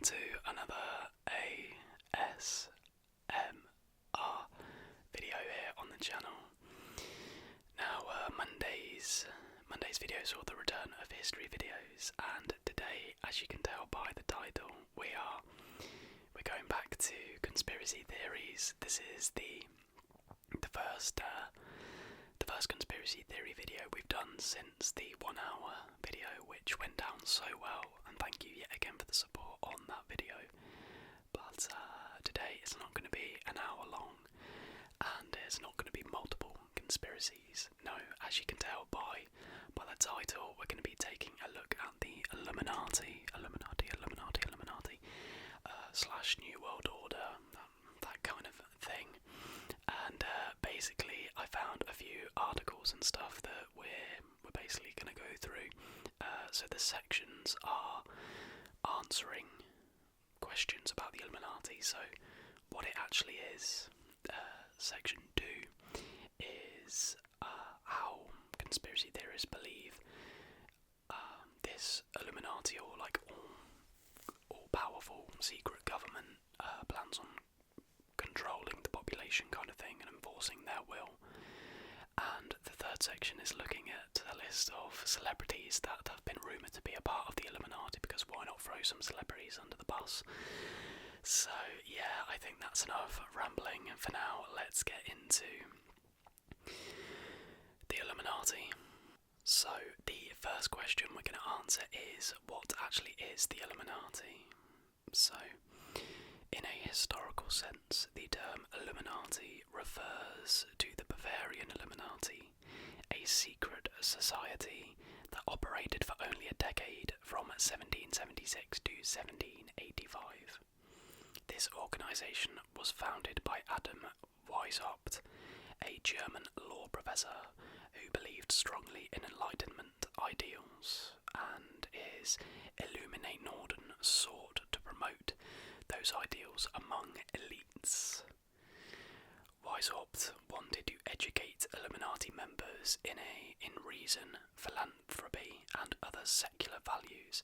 to another ASMR video here on the channel. Now, Monday's videos are the return of history videos, and today, as you can tell by the title, we're going back to conspiracy theories. This is the first conspiracy theory video we've done since the 1 hour video, which went down so well, and thank you yet again for the support on that video. But today it's not going to be an hour long, and it's not going to be multiple conspiracies. No, as you can tell by the title, we're going to be taking a look at the Illuminati slash New World Order, that kind of thing. And basically, I found a few articles and stuff that we're basically going to go through. So the sections are answering questions about the Illuminati, so what it actually is. Section 2 is how conspiracy theorists believe this Illuminati, or like all-powerful secret government, plans on controlling the population kind of thing and enforcing their will. And the third section is looking at a list of celebrities that have been rumoured to be a part of the Illuminati, because why not throw some celebrities under the bus? So yeah, I think that's enough rambling, and for now let's get into the Illuminati. So the first question we're going to answer is, what actually is the Illuminati? So, in a historical sense, the term Illuminati refers to the Bavarian Illuminati, a secret society that operated for only a decade from 1776 to 1785. This organisation was founded by Adam Weishaupt, a German law professor who believed strongly in Enlightenment ideals, and his Illuminati Norden sought to promote those ideals among elites. Weishaupt wanted to educate Illuminati members in reason, philanthropy, and other secular values,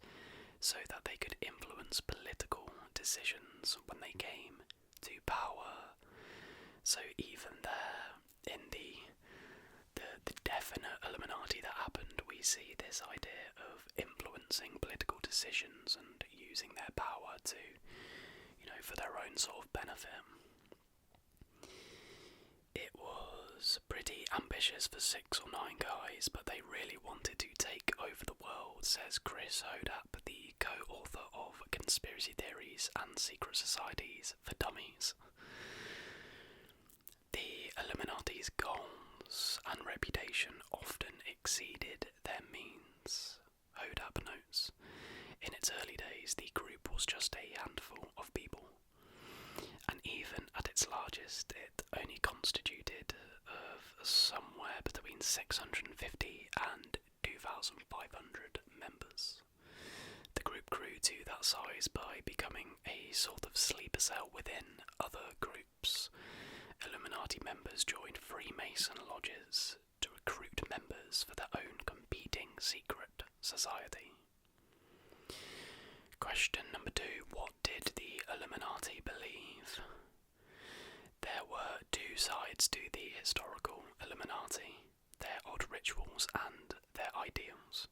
so that they could influence political decisions when they came to power. So even there, in the definite Illuminati that happened, we see this idea of influencing political decisions and using their power to, for their own sort of benefit. It was pretty ambitious for 6 or 9 guys, but they really wanted to take over the world, says Chris Hodap, the co-author of Conspiracy Theories and Secret Societies for Dummies. The Illuminati's goals and reputation often exceeded their means, Hodap notes. In its early days, the group was just a handful of people, and even at its largest, it only constituted of somewhere between 650 and 2,500 members. The group grew to that size by becoming a sort of sleeper cell within other groups. Illuminati members joined Freemason lodges to recruit members for their own competing secret society. Question number 2. What did the Illuminati believe? There were 2 sides to the historical Illuminati, their odd rituals and their ideals.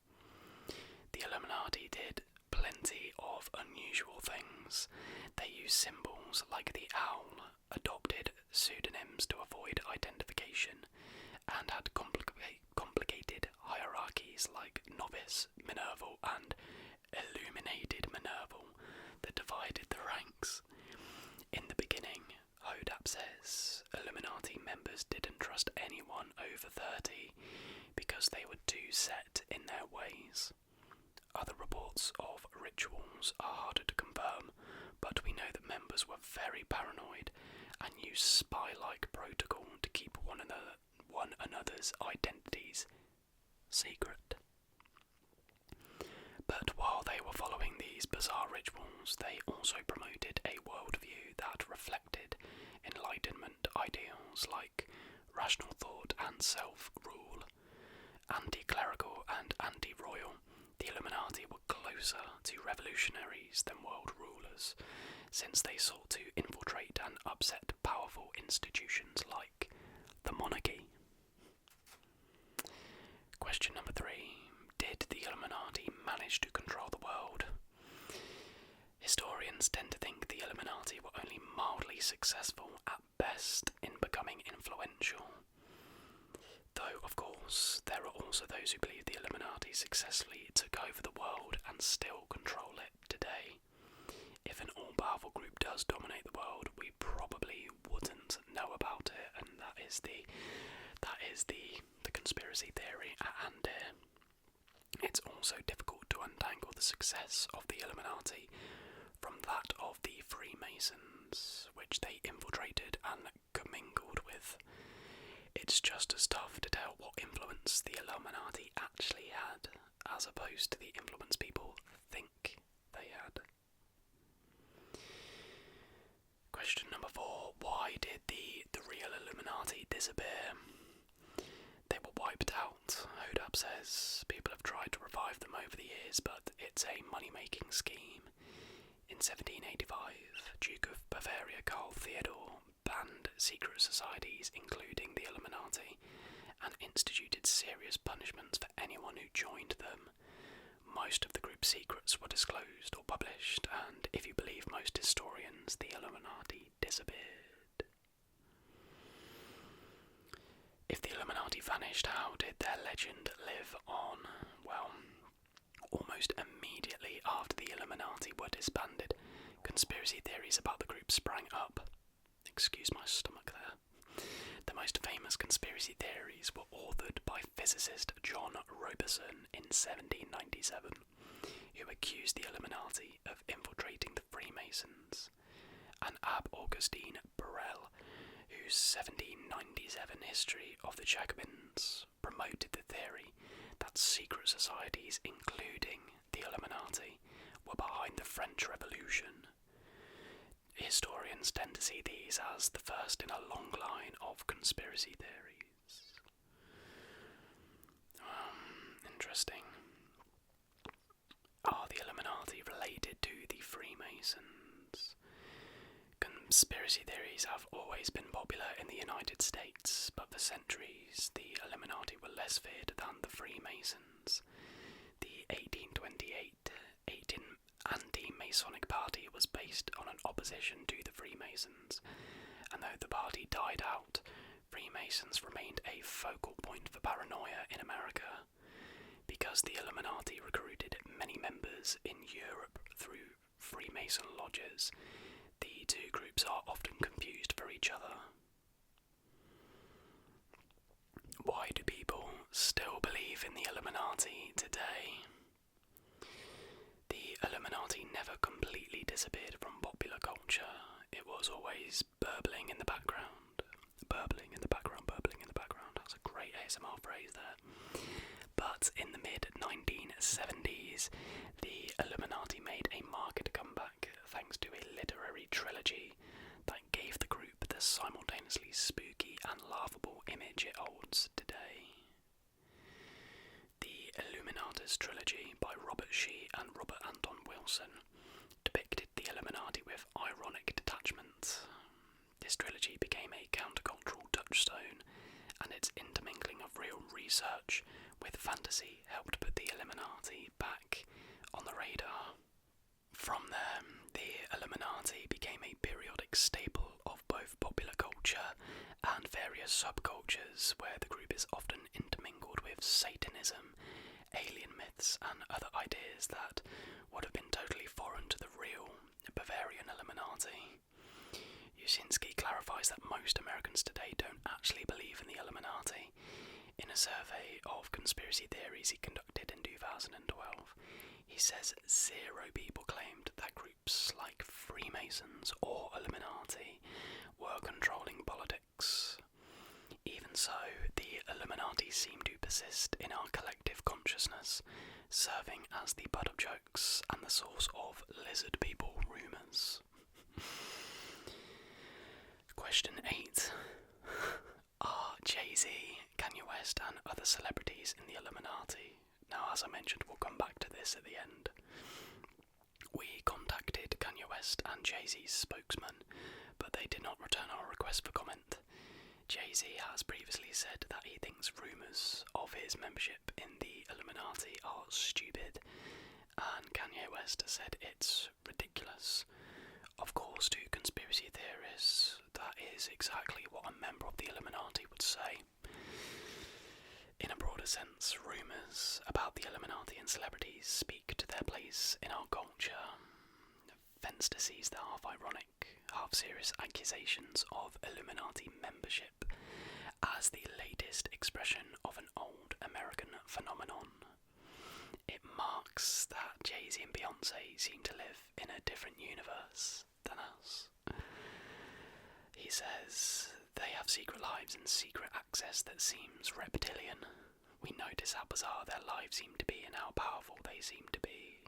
The Illuminati did plenty of unusual things. They used symbols like the owl, adopted pseudonyms to avoid identification, and had complicated hierarchies like novice Minerval and illuminated Minerval that divided the ranks. In the beginning, Hodap says, Illuminati members didn't trust anyone over 30 because they were too set in their ways. Other reports of rituals are harder to confirm, but we know that members were very paranoid and used spy-like protocol to keep one another's identities secret. But while they were following these bizarre rituals, they also promoted a worldview that reflected Enlightenment ideals like rational thought and self-rule. Anti-clerical and anti-royal, the Illuminati were closer to revolutionaries than world rulers. followers, since they sought to infiltrate and upset powerful institutions like the monarchy. Question number 3. Did the Illuminati manage to control the world? Historians tend to think the Illuminati were only mildly successful at best in becoming influential. Though, of course, there are also those who believe the Illuminati successfully took over the world and still control it today. If an all-powerful group does dominate the world, we probably wouldn't know about it, and that is the conspiracy theory at hand here. It's also difficult to untangle the success of the Illuminati from that of the Freemasons, which they infiltrated and commingled with. It's just as tough to tell what influence the Illuminati actually had, as opposed to the influence people think they had. Question number 4. Why did the real Illuminati disappear? They were wiped out, Hodab says. People have tried to revive them over the years, but it's a money-making scheme. In 1785, Duke of Bavaria Karl Theodor banned secret societies, including the Illuminati, and instituted serious punishments for anyone who joined them. Most of the group's secrets were disclosed or published, and if you believe most historians, the Illuminati disappeared. If the Illuminati vanished, how did their legend live on? Well, almost immediately after the Illuminati were disbanded, conspiracy theories about the group sprang up. Excuse my stomach there. The most famous conspiracy theories were authored by physicist John Robeson in 1797, who accused the Illuminati of infiltrating the Freemasons, and Ab Augustine Birrell, whose 1797 History of the Jacobins promoted the theory that secret societies, including the Illuminati, were behind the French Revolution. Historians tend to see these as the first in a long line of conspiracy theories. Interesting. Are the Illuminati related to the Freemasons? Conspiracy theories have always been popular in the United States, but for centuries the Illuminati were less feared than the Freemasons. The 1828 anti-Masonic Party was based on an opposition to the Freemasons, and though the party died out, Freemasons remained a focal point for paranoia in America. Because the Illuminati recruited many members in Europe through Freemason lodges, the two groups are often confused for each other. Why do people still believe in the Illuminati today? The Illuminati never completely disappeared from popular culture. It was always burbling in the background. Burbling in the background, burbling in the background. That's a great ASMR phrase there. But in the mid-1970s, the Illuminati made a marked comeback thanks to a literary trilogy that gave the group the simultaneously spooky and laughable image it holds today. The Illuminatus trilogy by Robert Shee and Robert Anton Wilson depicted the Illuminati with ironic detachment. This trilogy became a countercultural touchstone, and its intermingling of real research with fantasy helped put the Illuminati back on the radar. From there, the Illuminati became a periodic staple of both popular culture and various subcultures, where the group is often intermingled with Satanism, alien myths, and other ideas that would have been totally foreign to the real Bavarian Illuminati. Usinski clarifies that most Americans today don't actually believe in the Illuminati. In a survey of conspiracy theories he conducted in 2012, he says 0 people claimed that groups like Freemasons or Illuminati were controlling politics. Even so, the Illuminati seem to persist in our collective consciousness, serving as the butt of jokes and the source of lizard people rumours. Question 8. Are Jay-Z, Kanye West and other celebrities in the Illuminati? Now, as I mentioned, we'll come back to this at the end. We contacted Kanye Kanye West and Jay-Z's spokesman, but they did not return our request for comment. Jay-Z has previously said that he thinks rumours of his membership in the Illuminati are stupid, and Kanye West has said it's ridiculous. Of course, to conspiracy theorists, that is exactly what a member of the Illuminati would say. In a broader sense, rumours about the Illuminati and celebrities speak to their place in our culture. Fence to seize the half-ironic, half-serious accusations of Illuminati membership as the latest expression of an old American phenomenon. It marks that Jay-Z and Beyoncé seem to live in a different universe than us. He says they have secret lives and secret access that seems reptilian. We notice how bizarre their lives seem to be and how powerful they seem to be.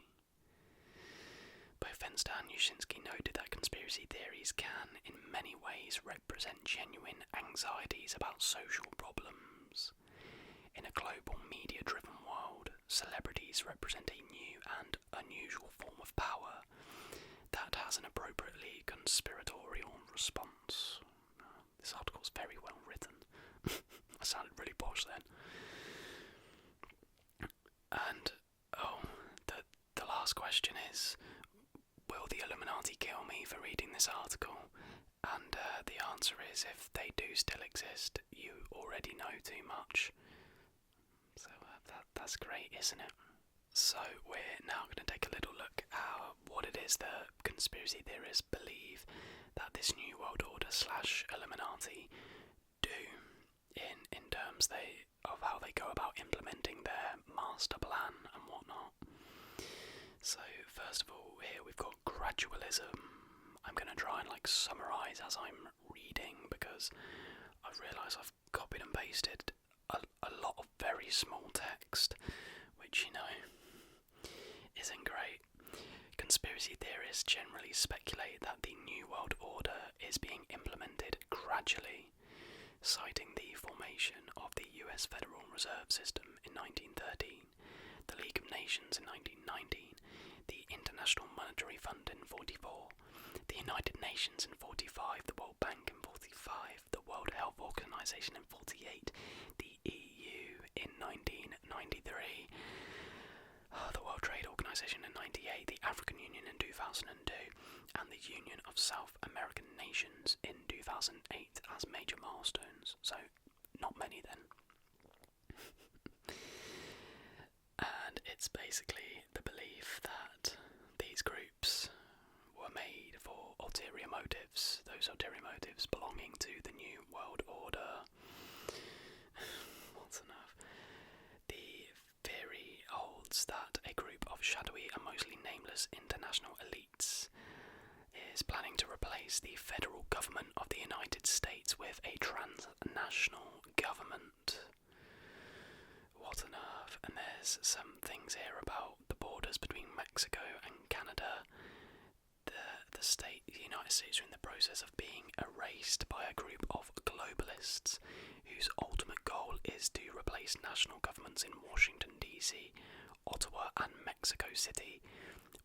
Both Fenster and Yushinsky noted that conspiracy theories can, in many ways, represent genuine anxieties about social problems. In a global media-driven world, celebrities represent a new and unusual form of power that has an appropriately conspiratorial response. This article's very well written. I sounded really posh then. And, the last question is, will the Illuminati kill me for reading this article? And the answer is, if they do still exist, you already know too much. So that's great, isn't it? So we're now going to take a little look at what it is that conspiracy theorists believe that this New World Order / Illuminati do in terms of how they go about implementing their master plan and whatnot. So first of all, here we've got gradualism. I'm going to try and summarise as I'm reading, because I've realised I've copied and pasted a lot of very small text, which, isn't great. Conspiracy theorists generally speculate that the New World Order is being implemented gradually, citing the formation of the US Federal Reserve System in 1913, the League of Nations in 1919, the International Monetary Fund in 1944, the United Nations in 1945, the World Bank in 1945, the World Health Organization in 1948, the EU in 1993, the World Trade Organization in 1998, the African Union in 2002, and the Union of South American Nations in 2008 as major milestones. So, not many then. And it's basically the belief that these groups were made for ulterior motives, those ulterior motives belonging to the New World Order. What's enough? The theory holds that a group of shadowy and mostly nameless international elites is planning to replace the federal government of the United States with a transnational government. What on earth? And there's some things here about the borders between Mexico and Canada. The United States are in the process of being erased by a group of globalists whose ultimate goal is to replace national governments in Washington DC, Ottawa and Mexico City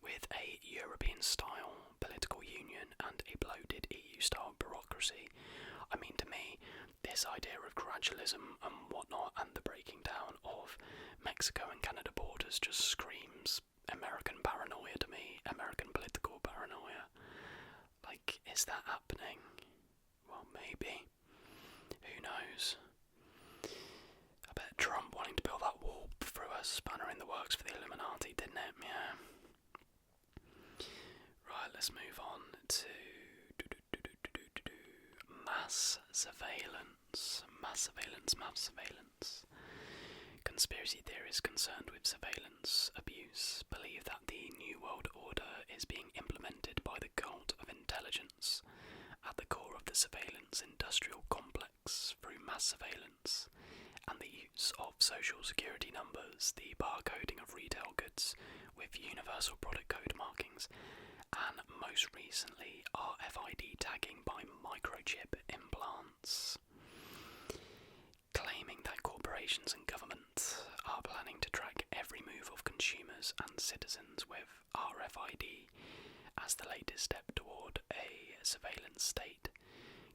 with a European-style political union and a bloated EU-style bureaucracy. I mean, to me, this idea of gradualism and whatnot and the breaking down of Mexico and Canada borders just screams American paranoia to me, American political paranoia. Is that happening? Well, maybe. Who knows? I bet Trump wanting to build that wall threw a spanner in the works for the Illuminati, didn't it? Yeah. Right, let's move on to mass surveillance. Mass surveillance. Conspiracy theorists concerned with surveillance abuse believe that the New World Order is being implemented by the cult of intelligence at the core of the surveillance industrial complex through mass surveillance and the use of social security numbers, the barcoding of retail goods with universal product code markings, and most recently RFID tagging by microchip implants. Claiming that corporations and government are planning to track every move of consumers and citizens with RFID as the latest step toward a surveillance state.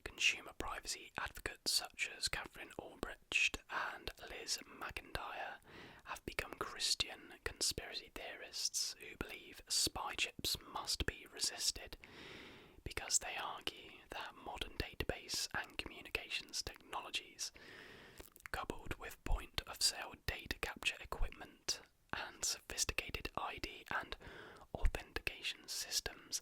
Consumer privacy advocates such as Catherine Albrecht and Liz McIntyre have become Christian conspiracy theorists who believe spy chips must be resisted because they argue that modern database and communications technologies, coupled with point-of-sale data capture equipment and sophisticated ID and authentication systems,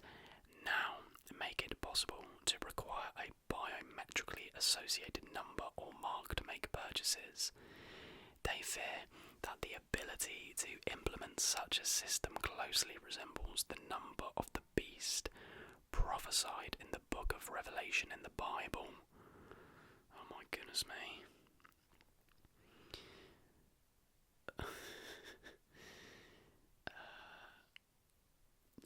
now make it possible to require a biometrically associated number or mark to make purchases. They fear that the ability to implement such a system closely resembles the number of the beast prophesied in the book of Revelation in the Bible. Oh my goodness me.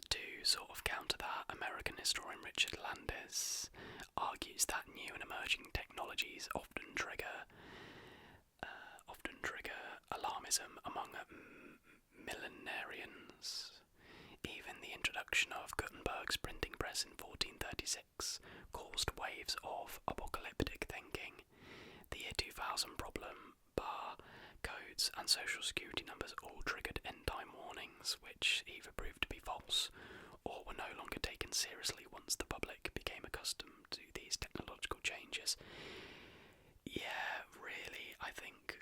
To sort of counter that, American historian Richard Landis argues that new and emerging technologies often trigger alarmism among millenarians. Even the introduction of Gutenberg's printing press in 1436 caused waves of apocalyptic thinking. The year 2000 problem, bar codes and social security numbers all triggered end-time warnings, which either proved to be false or were no longer taken seriously once the public became accustomed to these technological changes. Yeah, really, I think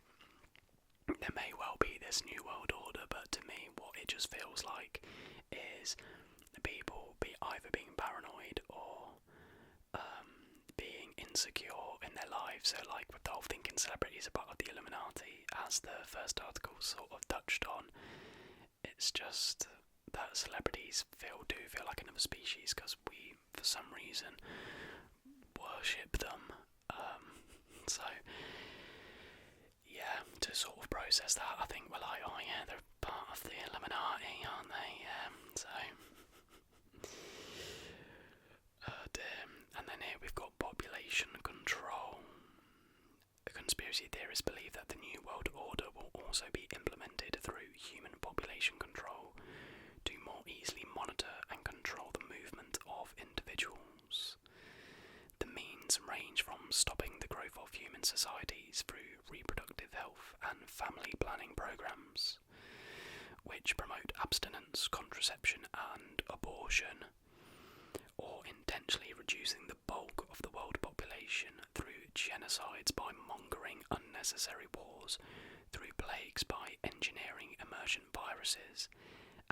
there may well be this new world order, but to me what it just feels like is people either being paranoid or being insecure in their lives. So like with the whole thinking celebrities are part of the Illuminati, as the first article sort of touched on, it's just that celebrities do feel like another species because we, for some reason, worship them. So yeah, to sort of process that, I think we're like, oh yeah, they're part of the Illuminati, aren't they? So and then here we've got population control. Conspiracy theorists believe that the New World Order will also be implemented through human population control to more easily monitor and control the movement of individuals. The means range from stopping the growth of human societies through reproductive health and family planning programs, which promote abstinence, contraception and abortion, or intentionally reducing the bulk of the world population through genocides by mongering unnecessary wars, through plagues by engineering emergent viruses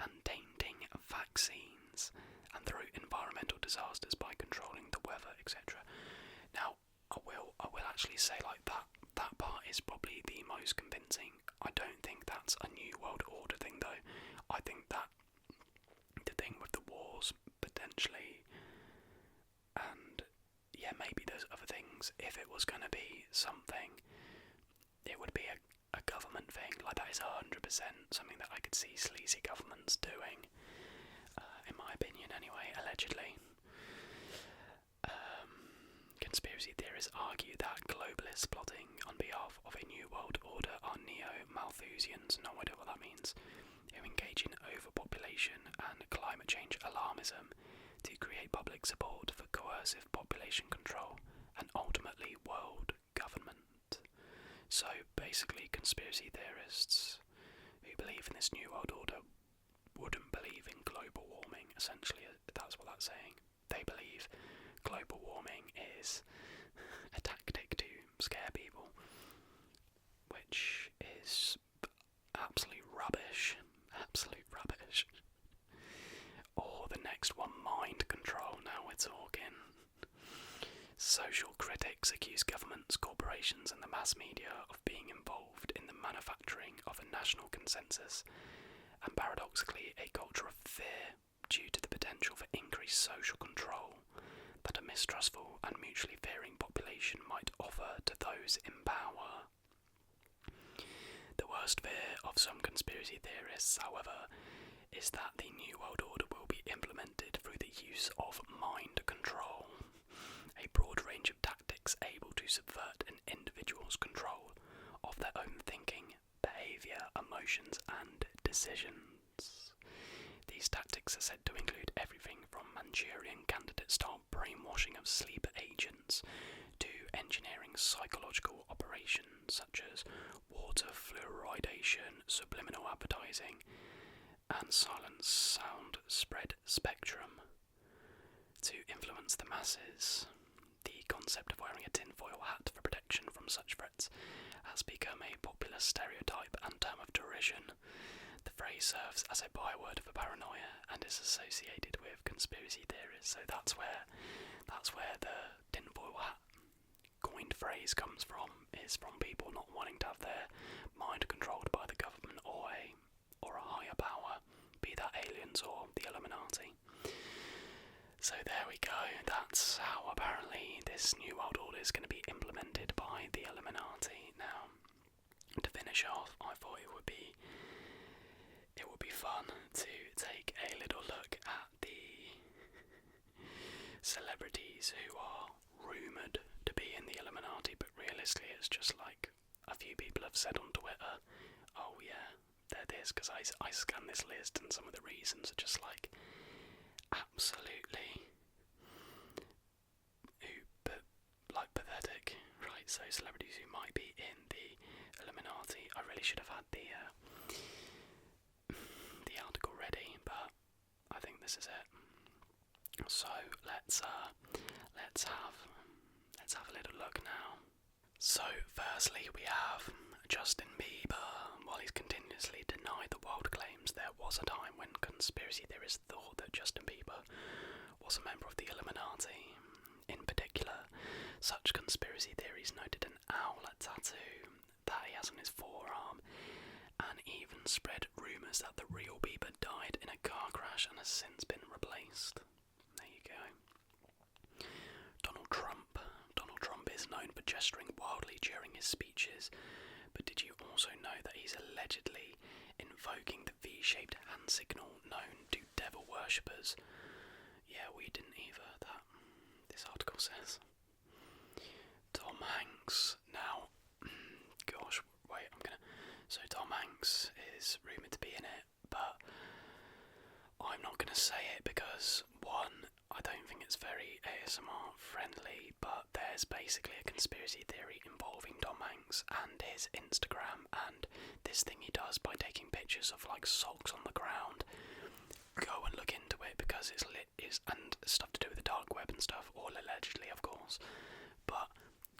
and tainting vaccines, and through environmental disasters by controlling the weather, etc. Now, I will actually say like that part is probably the most convincing. I don't think that's a new world order thing though. I think that the thing with the wars potentially, and yeah, maybe there's other things. If it was going to be something, it would be a government thing. Like that is 100% something that I could see sleazy governments doing, in my opinion anyway, allegedly. Conspiracy theorists argue that globalists plotting on behalf of a new world order are neo-Malthusians, no idea what that means, who engage in overpopulation and climate change alarmism to create public support for coercive population control and ultimately world government. So basically conspiracy theorists who believe in this new world order wouldn't believe in global warming, essentially. That's what that's saying. They believe global warming is a tactic to scare people, which is absolute rubbish. Absolute rubbish. Or the next one, mind control. Now we're talking. Social critics accuse governments, corporations and the mass media of being involved in the manufacturing of a national consensus, and paradoxically a culture of fear due to the potential for increased social control that a mistrustful and mutually fearing population might offer to those in power. The worst fear of some conspiracy theorists, however, is that the New World Order will be implemented through the use of mind control, a broad range of tactics able to subvert an individual's control of their own thinking, behaviour, emotions and decisions. These tactics tactics are said to include everything from Manchurian candidate-style brainwashing of sleeper agents to engineering psychological operations such as water fluoridation, subliminal advertising, and silent sound spread spectrum to influence the masses. The concept of wearing a tinfoil hat for protection from such threats has become a popular stereotype and term of derision. The phrase serves as a byword for paranoia and is associated with conspiracy theories. So that's where the tinfoil hat coined phrase comes from, is from people not wanting to have their mind controlled by the government or a higher power, be that aliens or the Illuminati. So there we go, that's how apparently this new world order is going to be implemented by the Illuminati. Now, to finish off, I thought it would be fun to take a little look at the celebrities who are rumoured to be in the Illuminati, but realistically it's just like a few people have said on Twitter, oh yeah, they're this, because I scanned this list and some of the reasons are just like absolutely pathetic, right? So celebrities who might be in the Illuminati. I really should have had the article ready, but I think this is it. So let's have a little look now. So firstly we have Justin Bieber. While he's continuously denied the wild claims, there was a time when conspiracy theorists thought that Justin Bieber was a member of the Illuminati. In particular, such conspiracy theories noted an owl tattoo that he has on his forearm, and even spread rumours that the real Bieber died in a car crash and has since been replaced. There you go. Donald Trump. Donald Trump is known for gesturing wildly during his speeches, but did you also know that he's allegedly invoking the V-shaped hand signal known to devil worshippers? Yeah, we didn't either, that this article says. Tom Hanks. Now, gosh, wait, so Tom Hanks is rumoured to be in it, but I'm not gonna say it because, one, I don't think it's very ASMR friendly, but there's basically a conspiracy theory involving Tom Hanks and his Instagram and this thing he does by taking pictures of like socks on the ground. Go and look into it because it's and stuff to do with the dark web and stuff, all allegedly of course, but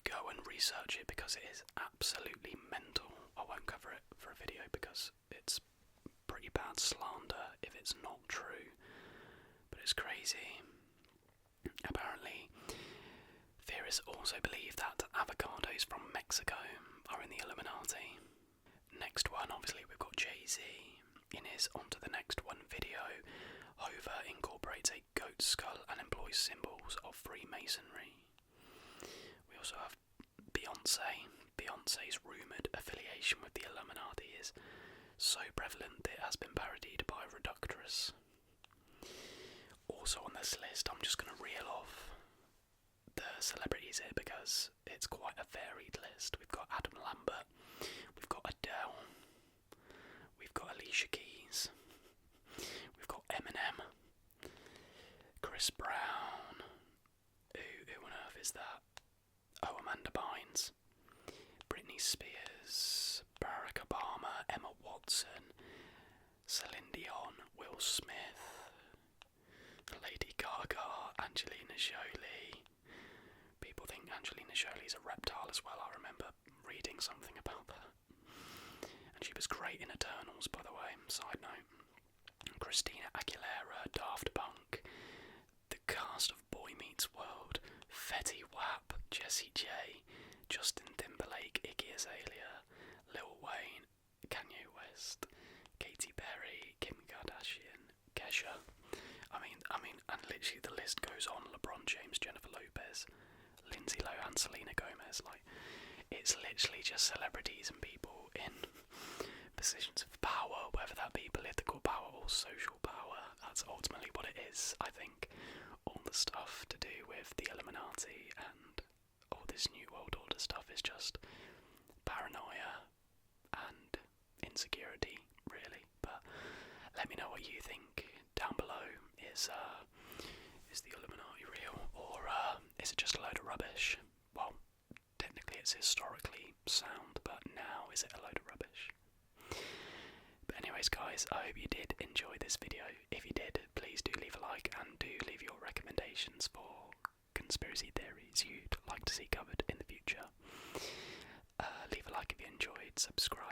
go and research it because it is absolutely mental. I won't cover it for a video because it's pretty bad slander if it's not true, but it's crazy. Apparently, theorists also believe that avocados from Mexico are in the Illuminati. Next one, obviously we've got Jay-Z. In his On to the Next One video, Hoover incorporates a goat skull and employs symbols of Freemasonry. We also have Beyonce. Beyonce's rumoured affiliation with the Illuminati is so prevalent that it has been parodied by Reductress. Also on this list, I'm just going to reel off the celebrities here because it's quite a varied list. We've got Adam Lambert, we've got Adele, we've got Alicia Keys, we've got Eminem, Chris Brown, who on earth is that? Oh, Amanda Bynes, Britney Spears, Barack Obama, Emma Watson, Celine Dion, Will Smith, Lady Gaga, Angelina Jolie. People think Angelina Jolie's a reptile as well. I remember reading something about that. And she was great in Eternals, by the way, side note. Christina Aguilera, Daft Punk, the cast of Boy Meets World, Fetty Wap, Jessie J, Justin Timberlake, Iggy Azalea, Lil Wayne, Kanye West, Katy Perry, Kim Kardashian, Kesha. I mean, and literally the list goes on. LeBron James, Jennifer Lopez, Lindsay Lohan, Selena Gomez. Like, it's literally just celebrities and people in positions of power, whether that be political power or social power. That's ultimately what it is. I think all the stuff to do with the Illuminati and all this New World Order stuff is just paranoia and insecurity, really. But let me know what you think down below. is it just a load of rubbish? Well, technically it's historically sound, but now is it a load of rubbish? But anyways guys, I hope you did enjoy this video. If you did, please do leave a like and do leave your recommendations for conspiracy theories you'd like to see covered in the future. Leave a like if you enjoyed, subscribe